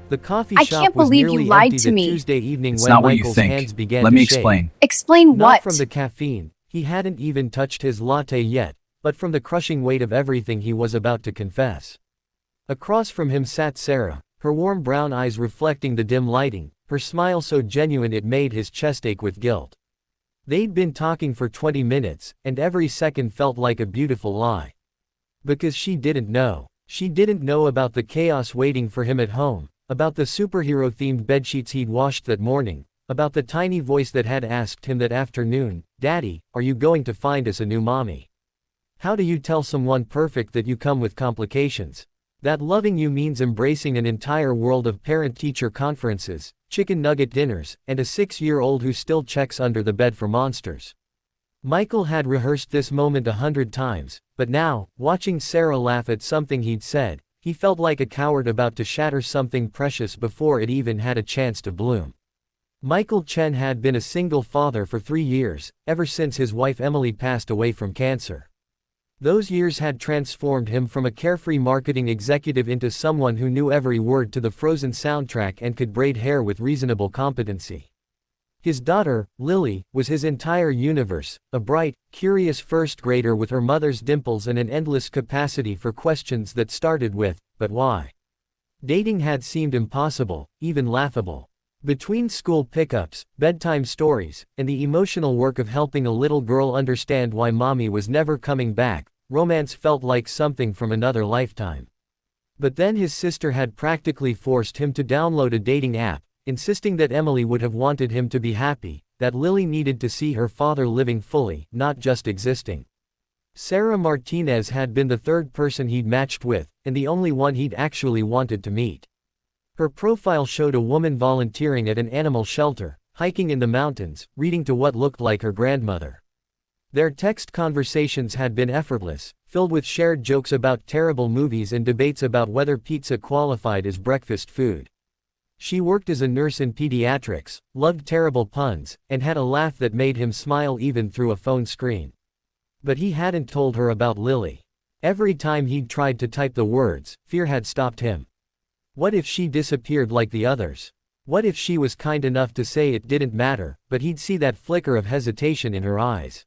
The coffee I shop can't was believe you nearly lied empty to that me. Tuesday evening It's when not what you Michael's think. hands began Let to me shake. explain. Explain Not what? from the caffeine, he hadn't even touched his latte yet, but from the crushing weight of everything he was about to confess. Across from him sat Sarah, her warm brown eyes reflecting the dim lighting, her smile so genuine it made his chest ache with guilt. They'd been talking for 20 minutes, and every second felt like a beautiful lie. Because she didn't know. She didn't know about the chaos waiting for him at home, about the superhero-themed bedsheets he'd washed that morning, about the tiny voice that had asked him that afternoon, "Daddy, are you going to find us a new mommy?" How do you tell someone perfect that you come with complications? That loving you means embracing an entire world of parent-teacher conferences, chicken nugget dinners, and a 6-year-old who still checks under the bed for monsters. Michael had rehearsed this moment 100 times, but now, watching Sarah laugh at something he'd said, he felt like a coward about to shatter something precious before it even had a chance to bloom. Michael Chen had been a single father for 3 years, ever since his wife Emily passed away from cancer. Those years had transformed him from a carefree marketing executive into someone who knew every word to the Frozen soundtrack and could braid hair with reasonable competency. His daughter, Lily, was his entire universe, a bright, curious first grader with her mother's dimples and an endless capacity for questions that started with, "But why?" Dating had seemed impossible, even laughable. Between school pickups, bedtime stories, and the emotional work of helping a little girl understand why mommy was never coming back, romance felt like something from another lifetime. But then his sister had practically forced him to download a dating app, insisting that Emily would have wanted him to be happy, that Lily needed to see her father living fully, not just existing. Sarah Martinez had been the third person he'd matched with, and the only one he'd actually wanted to meet. Her profile showed a woman volunteering at an animal shelter, hiking in the mountains, reading to what looked like her grandmother. Their text conversations had been effortless, filled with shared jokes about terrible movies and debates about whether pizza qualified as breakfast food. She worked as a nurse in pediatrics, loved terrible puns, and had a laugh that made him smile even through a phone screen. But he hadn't told her about Lily. Every time he'd tried to type the words, fear had stopped him. What if she disappeared like the others? What if she was kind enough to say it didn't matter, but he'd see that flicker of hesitation in her eyes?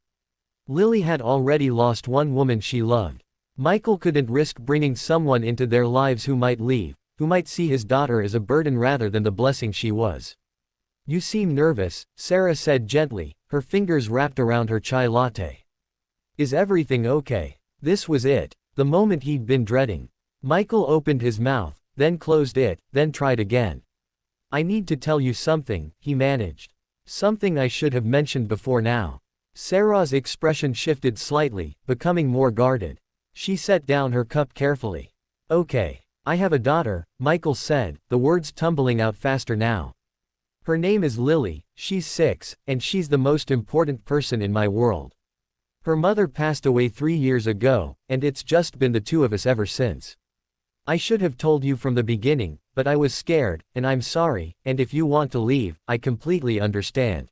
Lily had already lost one woman she loved. Michael couldn't risk bringing someone into their lives who might leave, who might see his daughter as a burden rather than the blessing she was. "You seem nervous," Sarah said gently, her fingers wrapped around her chai latte. "Is everything okay?" This was it, the moment he'd been dreading. Michael opened his mouth, then closed it, then tried again. "I need to tell you something," he managed. "Something I should have mentioned before now." Sarah's expression shifted slightly, becoming more guarded. She set down her cup carefully. "Okay. I have a daughter," Michael said, the words tumbling out faster now. "Her name is Lily, she's 6, and she's the most important person in my world. Her mother passed away 3 years ago, and it's just been the two of us ever since. I should have told you from the beginning, but I was scared, and I'm sorry, and if you want to leave, I completely understand."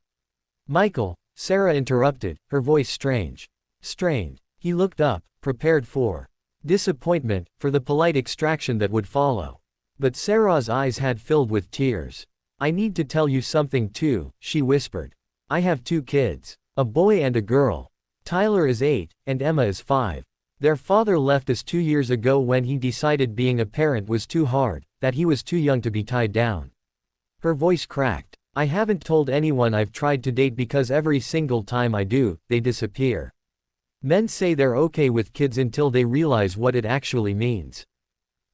"Michael," Sarah interrupted, her voice strange. Strained. He looked up, prepared for disappointment, for the polite extraction that would follow. But Sarah's eyes had filled with tears. "I need to tell you something too," she whispered. "I have 2 kids. A boy and a girl. Tyler is 8, and Emma is 5. Their father left us 2 years ago when he decided being a parent was too hard, that he was too young to be tied down." Her voice cracked. "I haven't told anyone I've tried to date because every single time I do, they disappear. Men say they're okay with kids until they realize what it actually means.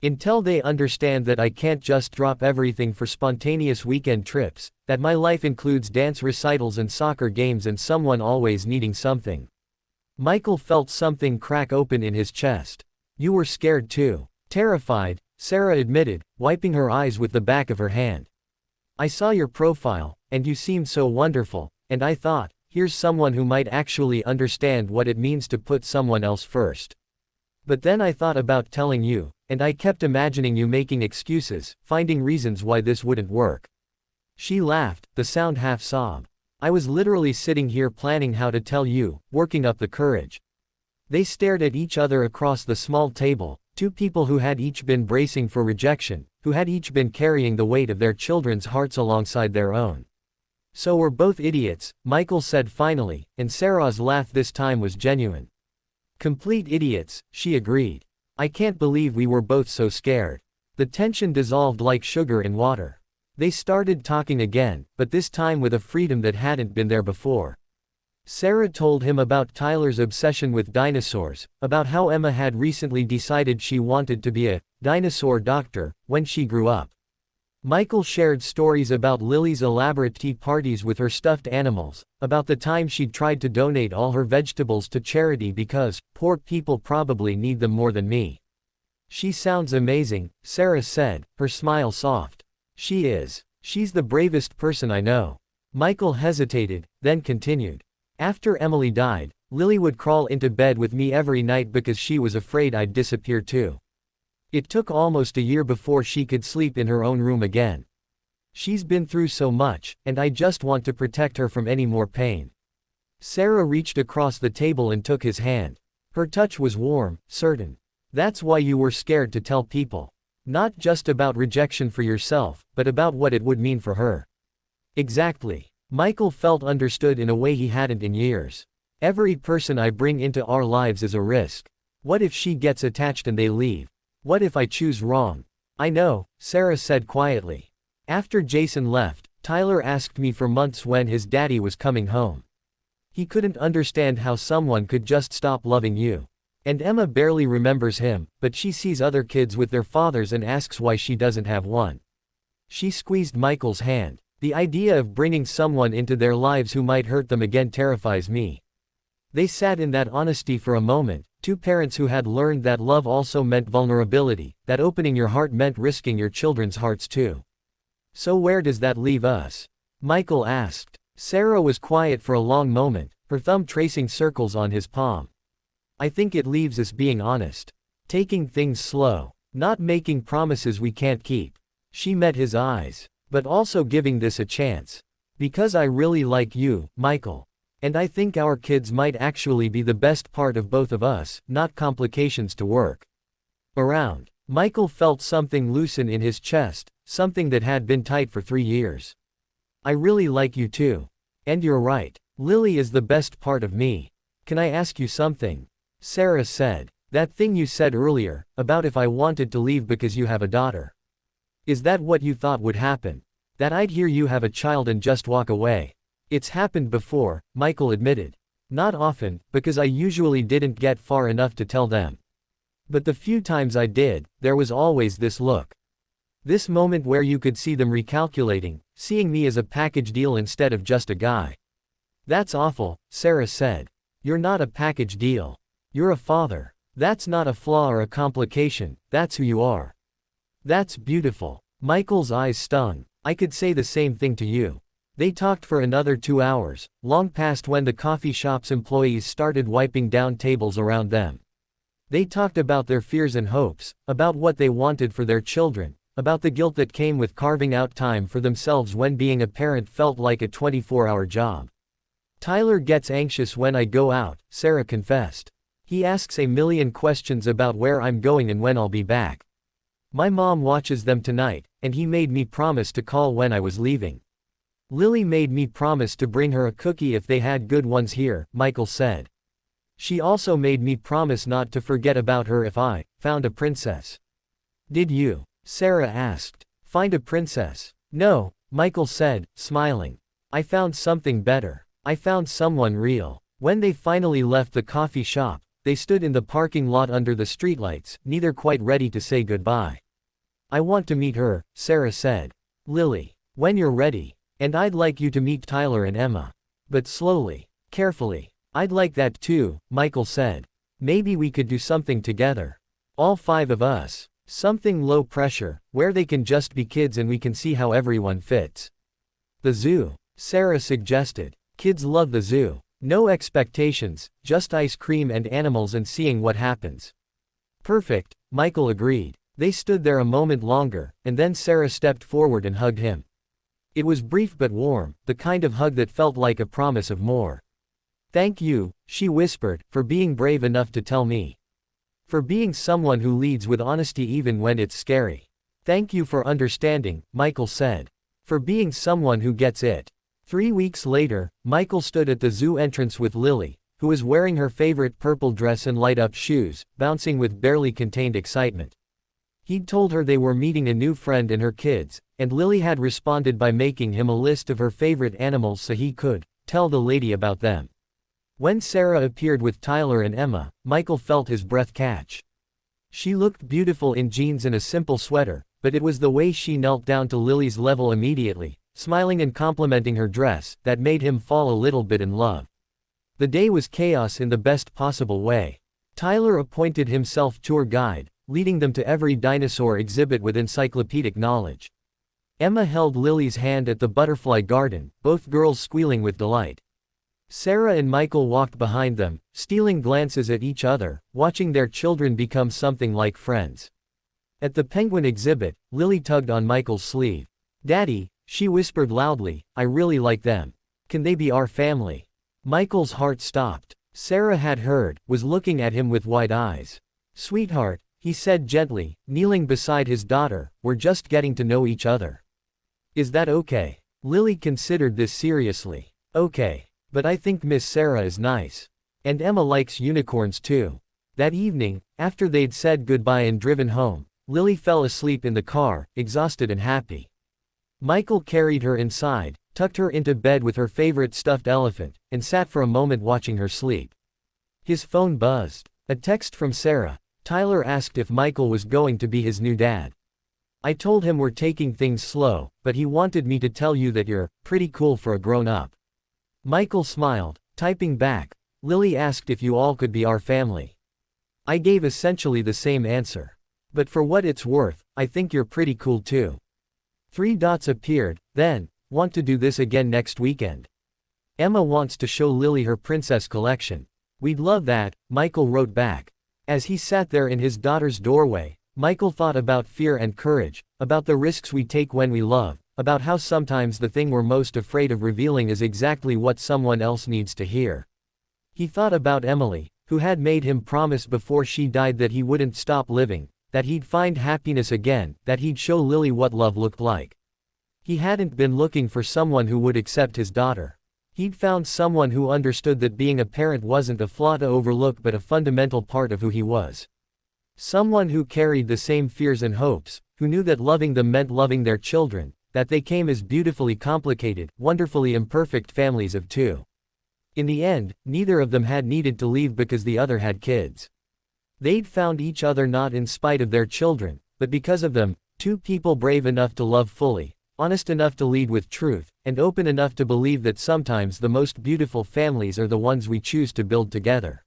Until they understand that I can't just drop everything for spontaneous weekend trips, that my life includes dance recitals and soccer games and someone always needing something." Michael felt something crack open in his chest. "You were scared too." "Terrified," Sarah admitted, wiping her eyes with the back of her hand. "I saw your profile, and you seemed so wonderful, and I thought, here's someone who might actually understand what it means to put someone else first. But then I thought about telling you, and I kept imagining you making excuses, finding reasons why this wouldn't work." She laughed, the sound half sob. "I was literally sitting here planning how to tell you, working up the courage." They stared at each other across the small table, 2 people who had each been bracing for rejection, who who had each been carrying the weight of their children's hearts alongside their own. "So we're both idiots," Michael said finally, and Sarah's laugh this time was genuine. "Complete idiots," she agreed. "I can't believe we were both so scared." The tension dissolved like sugar in water. They started talking again, but this time with a freedom that hadn't been there before. Sarah told him about Tyler's obsession with dinosaurs, about how Emma had recently decided she wanted to be a dinosaur doctor when she grew up. Michael shared stories about Lily's elaborate tea parties with her stuffed animals, about the time she'd tried to donate all her vegetables to charity because poor people probably need them more than me. "She sounds amazing," Sarah said, her smile soft. "She is. She's the bravest person I know." Michael hesitated, then continued. "After Emily died, Lily would crawl into bed with me every night because she was afraid I'd disappear too. It took almost a year before she could sleep in her own room again. She's been through so much, and I just want to protect her from any more pain." Sarah reached across the table and took his hand. Her touch was warm, certain. "That's why you were scared to tell people. Not just about rejection for yourself, but about what it would mean for her." "Exactly." Michael felt understood in a way he hadn't in years. "Every person I bring into our lives is a risk. What if she gets attached and they leave? What if I choose wrong?" "I know," Sarah said quietly. "After Jason left, Tyler asked me for months when his daddy was coming home. He couldn't understand how someone could just stop loving you. And Emma barely remembers him, but she sees other kids with their fathers and asks why she doesn't have one." She squeezed Michael's hand. "The idea of bringing someone into their lives who might hurt them again terrifies me." They sat in that honesty for a moment, two parents who had learned that love also meant vulnerability, that opening your heart meant risking your children's hearts too. "So where does that leave us?" Michael asked. Sarah was quiet for a long moment, her thumb tracing circles on his palm. "I think it leaves us being honest. Taking things slow. Not making promises we can't keep." She met his eyes. "But also giving this a chance. Because I really like you, Michael. And I think our kids might actually be the best part of both of us, not complications to work around." Michael felt something loosen in his chest, something that had been tight for 3 years. "I really like you too. And you're right. Lily is the best part of me. Can I ask you something?" Sarah said. "That thing you said earlier, about if I wanted to leave because you have a daughter. Is that what you thought would happen? That I'd hear you have a child and just walk away?" "It's happened before," Michael admitted. "Not often, because I usually didn't get far enough to tell them. But the few times I did, there was always this look. This moment where you could see them recalculating, seeing me as a package deal instead of just a guy." "That's awful," Sarah said. "You're not a package deal. You're a father. That's not a flaw or a complication, that's who you are." "That's beautiful." Michael's eyes stung. "I could say the same thing to you." They talked for another 2 hours, long past when the coffee shop's employees started wiping down tables around them. They talked about their fears and hopes, about what they wanted for their children, about the guilt that came with carving out time for themselves when being a parent felt like a 24-hour job. "Tyler gets anxious when I go out," Sarah confessed. "He asks a million questions about where I'm going and when I'll be back. My mom watches them tonight, and he made me promise to call when I was leaving. Lily made me promise to bring her a cookie if they had good ones here," Michael said. "She also made me promise not to forget about her if I found a princess." "Did you?" Sarah asked. "Find a princess?" "No," Michael said, smiling. "I found something better. I found someone real." When they finally left the coffee shop, they stood in the parking lot under the streetlights, neither quite ready to say goodbye. "I want to meet her," Sarah said. "Lily. When you're ready. And I'd like you to meet Tyler and Emma. But slowly. Carefully." "I'd like that too," Michael said. "Maybe we could do something together. All 5 of us. Something low pressure, where they can just be kids and we can see how everyone fits." "The zoo," Sarah suggested. "Kids love the zoo. No expectations, just ice cream and animals and seeing what happens." "Perfect," Michael agreed. They stood there a moment longer, and then Sarah stepped forward and hugged him. It was brief but warm, the kind of hug that felt like a promise of more. "Thank you," she whispered, "for being brave enough to tell me. For being someone who leads with honesty even when it's scary. Thank you for understanding, Michael said. For being someone who gets it. 3 weeks later, Michael stood at the zoo entrance with Lily, who was wearing her favorite purple dress and light-up shoes, bouncing with barely contained excitement. He'd told her they were meeting a new friend and her kids, and Lily had responded by making him a list of her favorite animals so he could tell the lady about them. When Sarah appeared with Tyler and Emma, Michael felt his breath catch. She looked beautiful in jeans and a simple sweater, but it was the way she knelt down to Lily's level immediately, smiling and complimenting her dress, that made him fall a little bit in love. The day was chaos in the best possible way. Tyler appointed himself tour guide, leading them to every dinosaur exhibit with encyclopedic knowledge. Emma held Lily's hand at the butterfly garden, both girls squealing with delight. Sarah and Michael walked behind them, stealing glances at each other, watching their children become something like friends. At the penguin exhibit, Lily tugged on Michael's sleeve. "Daddy," she whispered loudly, "I really like them. Can they be our family?" Michael's heart stopped. Sarah had heard, was looking at him with wide eyes. "Sweetheart," he said gently, kneeling beside his daughter, "we're just getting to know each other. Is that okay?" Lily considered this seriously. "Okay. But I think Miss Sarah is nice. And Emma likes unicorns too." That evening, after they'd said goodbye and driven home, Lily fell asleep in the car, exhausted and happy. Michael carried her inside, tucked her into bed with her favorite stuffed elephant, and sat for a moment watching her sleep. His phone buzzed. A text from Sarah. Tyler asked if Michael was going to be his new dad. "I told him we're taking things slow, but he wanted me to tell you that you're pretty cool for a grown-up." Michael smiled, typing back, "Lily asked if you all could be our family. I gave essentially the same answer. But for what it's worth, I think you're pretty cool too." 3 dots appeared, then, "Want to do this again next weekend? Emma wants to show Lily her princess collection. We'd love that," Michael wrote back. As he sat there in his daughter's doorway, Michael thought about fear and courage, about the risks we take when we love, about how sometimes the thing we're most afraid of revealing is exactly what someone else needs to hear. He thought about Emily, who had made him promise before she died that he wouldn't stop living, that he'd find happiness again, that he'd show Lily what love looked like. He hadn't been looking for someone who would accept his daughter. He'd found someone who understood that being a parent wasn't a flaw to overlook but a fundamental part of who he was. Someone who carried the same fears and hopes, who knew that loving them meant loving their children, that they came as beautifully complicated, wonderfully imperfect families of 2. In the end, neither of them had needed to leave because the other had kids. They'd found each other not in spite of their children, but because of them, 2 people brave enough to love fully, honest enough to lead with truth, and open enough to believe that sometimes the most beautiful families are the ones we choose to build together.